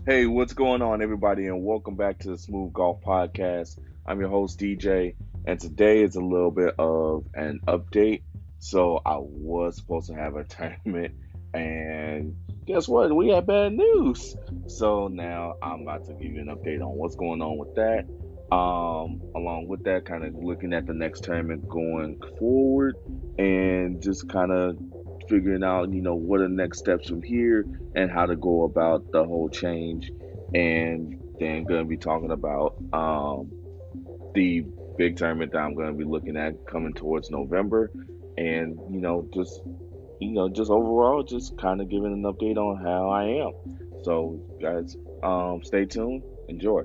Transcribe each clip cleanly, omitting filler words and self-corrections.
Hey, what's going on, everybody, and welcome back to the Smooth Golf Podcast. I'm your host, DJ, and today is a little bit of an update. So, I was supposed to have a tournament, and guess what? We had bad news. So, now I'm about to give you an update on what's going on with that. Along with that, kind of looking at the next tournament going forward, and just kind of figuring out, what are the next steps from here and how to go about the whole change. And then going to be talking about the big tournament that I'm going to be looking at coming towards November, and just overall, just kind of giving an update on how I am. So, guys, stay tuned, enjoy.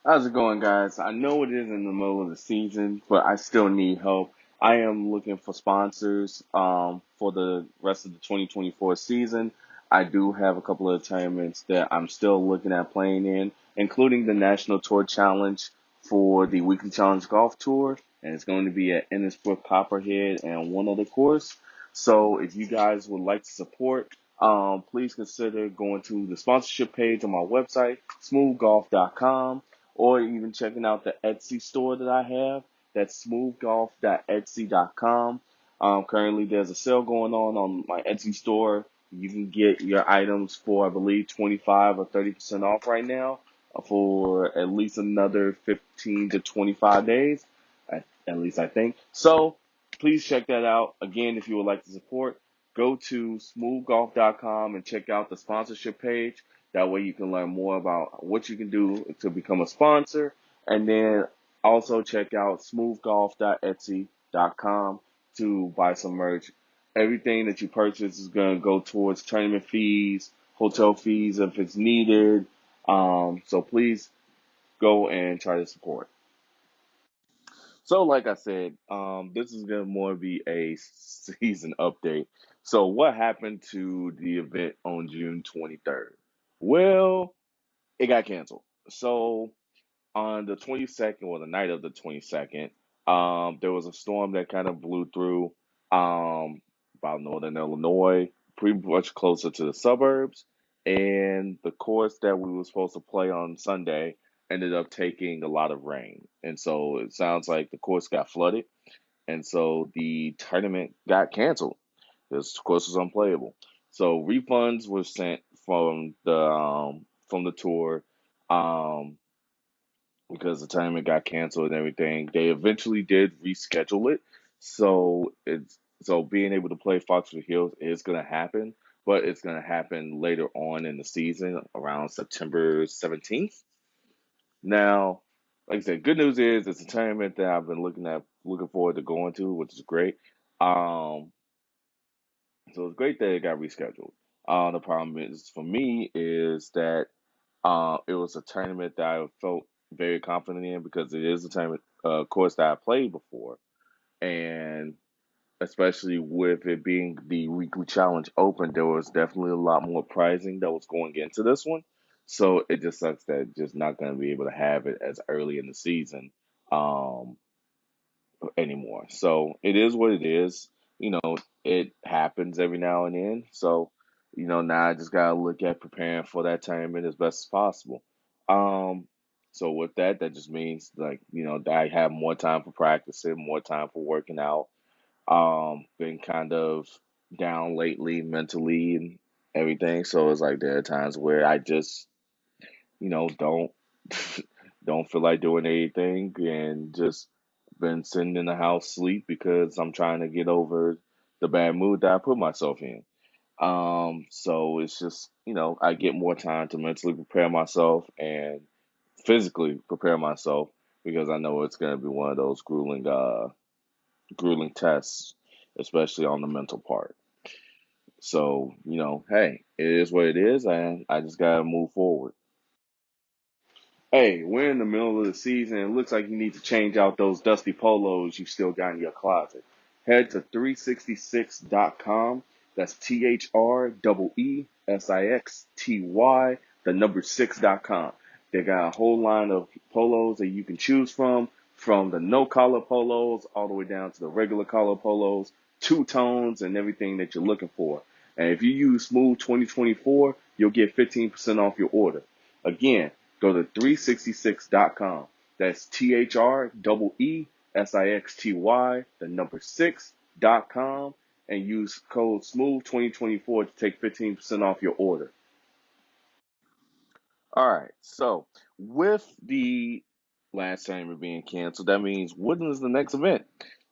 How's it going, guys? I know it is in the middle of the season, but I still need help. I am looking for sponsors for the rest of the 2024 season. I do have a couple of tournaments that I'm still looking at playing in, including the National Tour Challenge for the Weekly Challenge Golf Tour, and it's going to be at Ennisbrook, Copperhead, and one other course. So if you guys would like to support, please consider going to the sponsorship page on my website, smoothgolf.com, or even checking out the Etsy store that I have. That's smoothgolf.etsy.com. Currently, there's a sale going on my Etsy store. You can get your items for, I believe, 25 or 30% off right now for at least another 15 to 25 days, at least I think. So please check that out. Again, if you would like to support, go to smoothgolf.com and check out the sponsorship page. That way you can learn more about what you can do to become a sponsor. And then also check out smoothgolf.etsy.com to buy some merch. Everything that you purchase is going to go towards tournament fees, hotel fees if it's needed. So please go and try to support. So, like I said, this is gonna more be a season update. So, what happened to the event on June 23rd? Well, it got canceled. So, on the 22nd, or the night of the 22nd, there was a storm that kind of blew through about northern Illinois, pretty much closer to the suburbs. And the course that we were supposed to play on Sunday ended up taking a lot of rain. And so it sounds like the course got flooded. And so the tournament got canceled. This course was unplayable. So refunds were sent from the tour. Um, because the tournament got canceled and everything. They eventually did reschedule it, so being able to play Foxwood Hills is gonna happen, but it's gonna happen later on in the season, around September 17th. Now, like I said, good news is it's a tournament that I've been looking forward to going to, which is great. Um, so it's great that it got rescheduled. The problem is for me is that it was a tournament that I felt very confident in because it is a tournament course that I played before, and especially with it being the weekly challenge open, there was definitely a lot more prizing that was going into this one. So it just sucks that just not going to be able to have it as early in the season um, anymore. So it is what it is. It happens every now and then. So now I just gotta look at preparing for that tournament as best as possible. Um, so with that, that just means like that I have more time for practicing, more time for working out. Been kind of down lately mentally and everything. So it's like there are times where I just don't don't feel like doing anything and just been sitting in the house sleep because I'm trying to get over the bad mood that I put myself in. So it's just, I get more time to mentally prepare myself and physically prepare myself because I know it's going to be one of those grueling tests, especially on the mental part. So, hey, it is what it is, and I just got to move forward. Hey, we're in the middle of the season. It looks like you need to change out those dusty polos you still got in your closet. Head to 366.com. That's THREESIXTY, the number 6.com. They got a whole line of polos that you can choose from, from the no collar polos all the way down to the regular collar polos, two tones and everything that you're looking for. And if you use Smooth 2024, you'll get 15% off your order. Again, go to 366.com. That's THREESIXTY, the number 6.com, and use code Smooth 2024 to take 15% off your order. All right. So with the last tournament being canceled, that means when is the next event?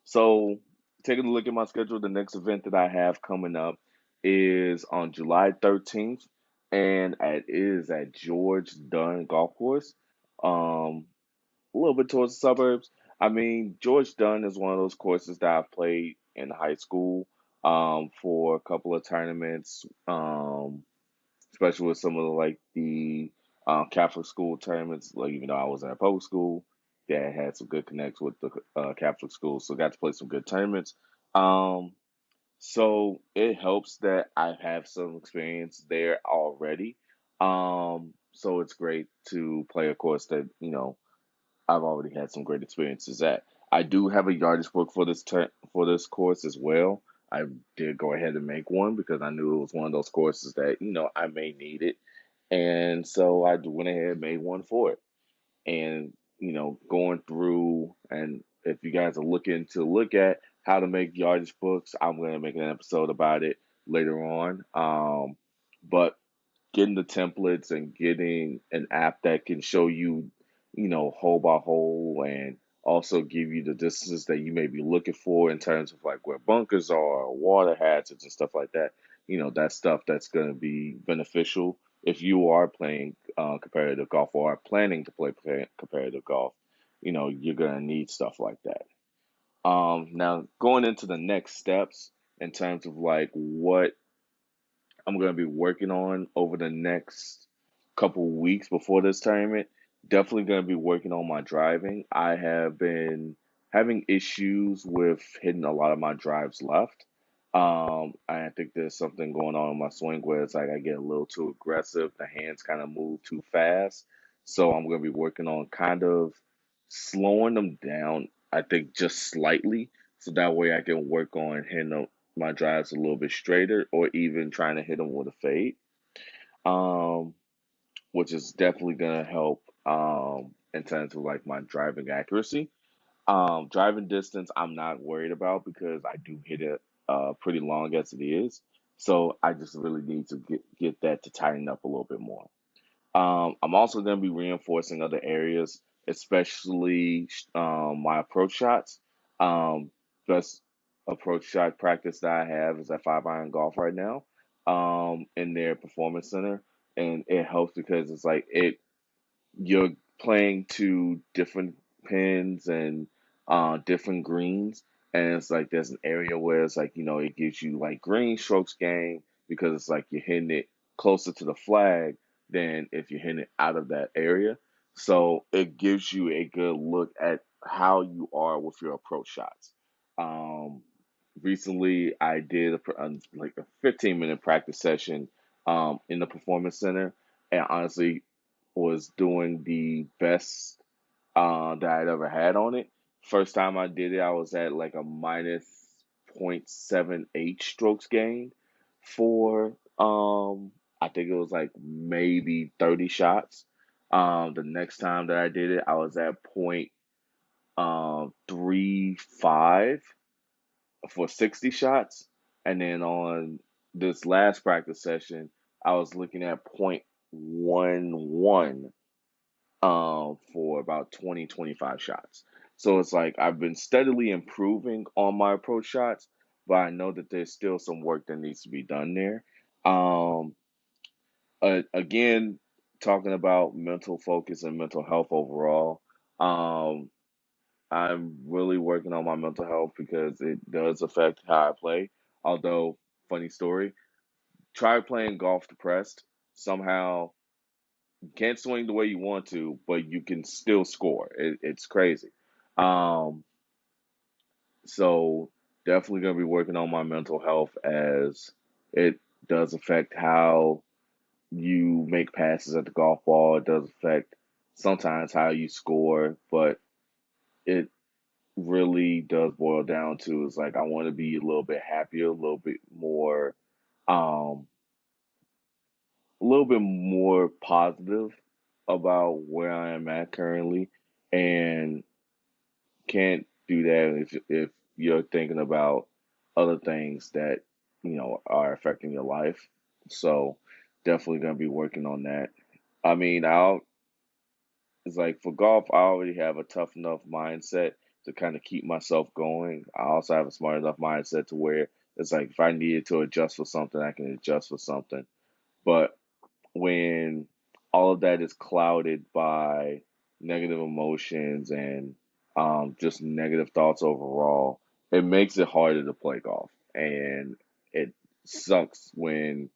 So taking a look at my schedule, the next event that I have coming up is on July 13th, and it is at George Dunn Golf Course, a little bit towards the suburbs. I mean, George Dunn is one of those courses that I've played in high school for a couple of tournaments. Especially with some of the Catholic school tournaments. Like even though I was in a public school, Dad had some good connects with the Catholic schools, so got to play some good tournaments. Um, so it helps that I have some experience there already. So it's great to play a course that I've already had some great experiences at. I do have a yardage book for for this course as well. I did go ahead and make one because I knew it was one of those courses that I may need it, and so I went ahead and made one for it. And going through, and if you guys are looking to look at how to make yardage books, I'm going to make an episode about it later on. But getting the templates and getting an app that can show you, hole by hole, and also give you the distances that you may be looking for in terms of like where bunkers are, water hazards, and stuff like that. That stuff that's going to be beneficial if you are playing competitive golf or are planning to play competitive golf. You're going to need stuff like that. Now going into the next steps in terms of like what I'm going to be working on over the next couple weeks before this tournament. Definitely going to be working on my driving. I have been having issues with hitting a lot of my drives left. I think there's something going on in my swing where it's like I get a little too aggressive. The hands kind of move too fast. So I'm going to be working on kind of slowing them down, I think just slightly. So that way I can work on hitting my drives a little bit straighter, or even trying to hit them with a fade, um, which is definitely gonna help in terms of like my driving accuracy. Driving distance, I'm not worried about because I do hit it pretty long as it is. So I just really need to get that to tighten up a little bit more. I'm also going to be reinforcing other areas, especially my approach shots. Best approach shot practice that I have is at Five Iron Golf right now, in their performance center, and it helps because it's like you're playing to different pins and different greens, and it's like there's an area where it's like it gives you like green strokes gain because it's like you're hitting it closer to the flag than if you're hitting it out of that area. So it gives you a good look at how you are with your approach shots. Um, Recently, I did like a 15-minute practice session in the performance center, and honestly, was doing the best that I'd ever had on it. First time I did it, I was at like a minus 0.78 strokes gained for I think it was like maybe 30 shots. The next time that I did it, I was at point 35 for 60 shots. And then on this last practice session, I was looking at point 0.11 for about 20, 25 shots. So it's like I've been steadily improving on my approach shots, but I know that there's still some work that needs to be done there. Um, Again, talking about mental focus and mental health overall, um, I'm really working on my mental health because it does affect how I play. Although, funny story, try playing golf depressed. Somehow you can't swing the way you want to, but you can still score. It's crazy. Um, so definitely gonna be working on my mental health as it does affect how you make passes at the golf ball. It does affect sometimes how you score, but it really does boil down to is like I want to be a little bit happier, um, a little bit more positive about where I am at currently, and can't do that if you're thinking about other things that are affecting your life. So definitely gonna be working on that. I mean, I'll it's like for golf, I already have a tough enough mindset to kind of keep myself going. I also have a smart enough mindset to where it's like if I needed to adjust for something, I can adjust for something. But when all of that is clouded by negative emotions and just negative thoughts overall, it makes it harder to play golf, and it sucks when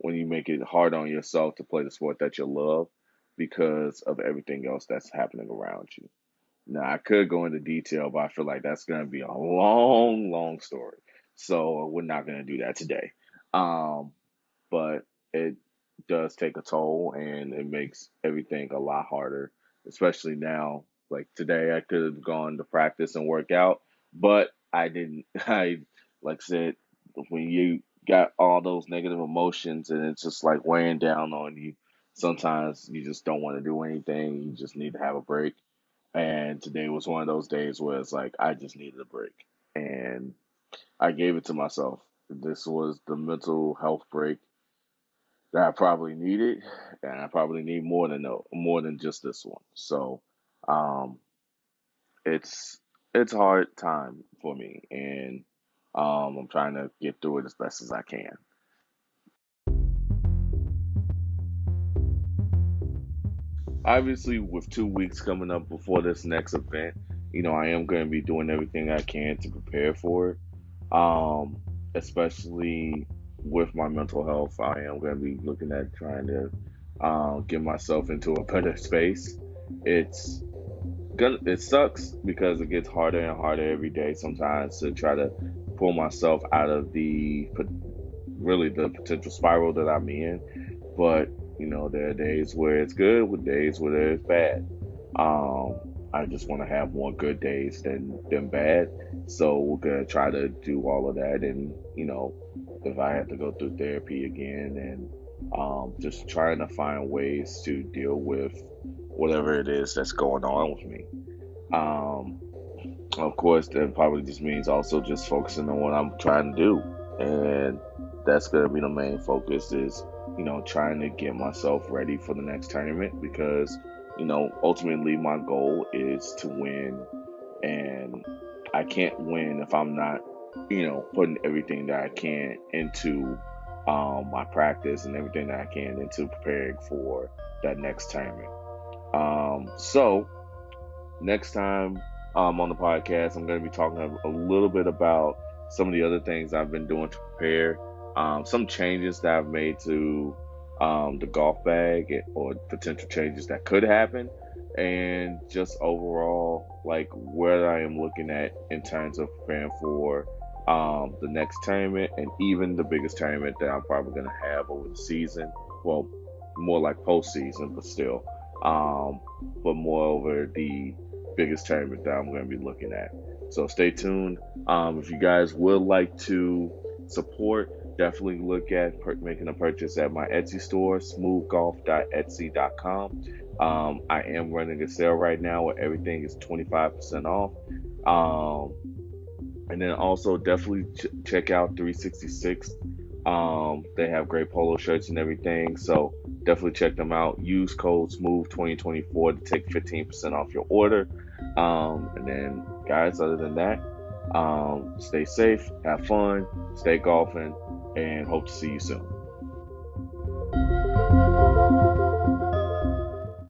you make it hard on yourself to play the sport that you love because of everything else that's happening around you. Now, I could go into detail, but I feel like that's going to be a long, long story. So we're not going to do that today. Um, but it does take a toll and it makes everything a lot harder, especially now. Like today, I could have gone to practice and work out, but I didn't. Like I said, when you got all those negative emotions and it's just like weighing down on you, sometimes you just don't want to do anything. You just need to have a break. And today was one of those days where it's like, I just needed a break. And I gave it to myself. This was the mental health break that I probably needed, and I probably need more than just this one. So, um, it's it's a hard time for me, and I'm trying to get through it as best as I can. Obviously, with 2 weeks coming up before this next event, I am going to be doing everything I can to prepare for it. Um, Especially with my mental health, I am going to be looking at trying to get myself into a better space. It's it sucks because it gets harder and harder every day sometimes to try to pull myself out of really the potential spiral that I'm in. But there are days where it's good, with days where it's bad. Um, I just want to have more good days than bad. So we're gonna try to do all of that, and if I have to go through therapy again, and just trying to find ways to deal with whatever it is that's going on with me. Um, of course, that probably just means also just focusing on what I'm trying to do, and that's gonna be the main focus is trying to get myself ready for the next tournament because ultimately my goal is to win, and I can't win if I'm not putting everything that I can into my practice and everything that I can into preparing for that next tournament. So next time on the podcast, I'm going to be talking a little bit about some of the other things I've been doing to prepare, some changes that I've made to the golf bag or potential changes that could happen, and just overall, like where I am looking at in terms of preparing for the next tournament and even the biggest tournament that I'm probably going to have over the season. Well, more like postseason, but still. But moreover, the biggest tournament that I'm going to be looking at. So stay tuned. If you guys would like to support, definitely look at making a purchase at my Etsy store, smoothgolf.etsy.com. I am running a sale right now where everything is 25% off. Um, and then also definitely check out 366. They have great polo shirts and everything. So definitely check them out. Use code SMOOTH 2024 to take 15% off your order. And then, guys, other than that, stay safe, have fun, stay golfing, and hope to see you soon.